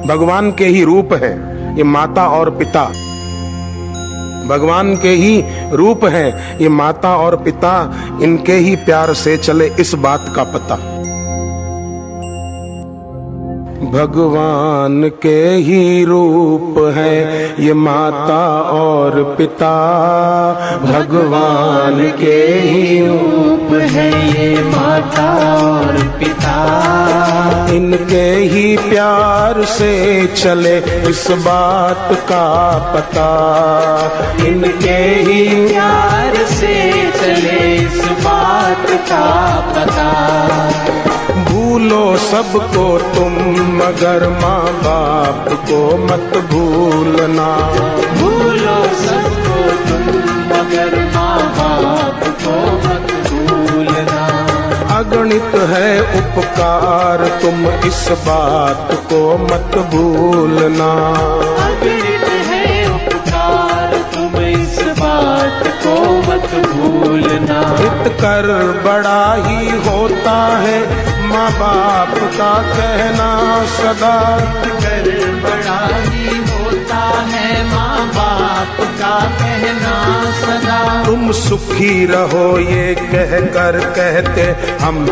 भगवान के ही रूप है ये माता और पिता, भगवान के ही रूप है ये माता और पिता, इनके ही प्यार से चले इस बात का पता। भगवान के ही रूप है ये माता और पिता, भगवान के ही रूप है ये माता और पिता, इनके ही प्यार से चले इस बात का पता, इनके ही प्यार से चले इस बात का पता। भूलो सबको तुम मगर माँ बाप को मत भूलना, भूलो सबको तुम मगर माँ बाप को मत भूलना। अगणित है उपकार तुम इस बात को मत भूलना, अगणित है उपकार तुम इस बात को मत भूलना। हित कर बड़ा ही होता है माँ बाप का कहना सदा, कर बड़ा ही होता है माँ बाप का कहना सदा। तुम सुखी रहो ये कह कर कहते हम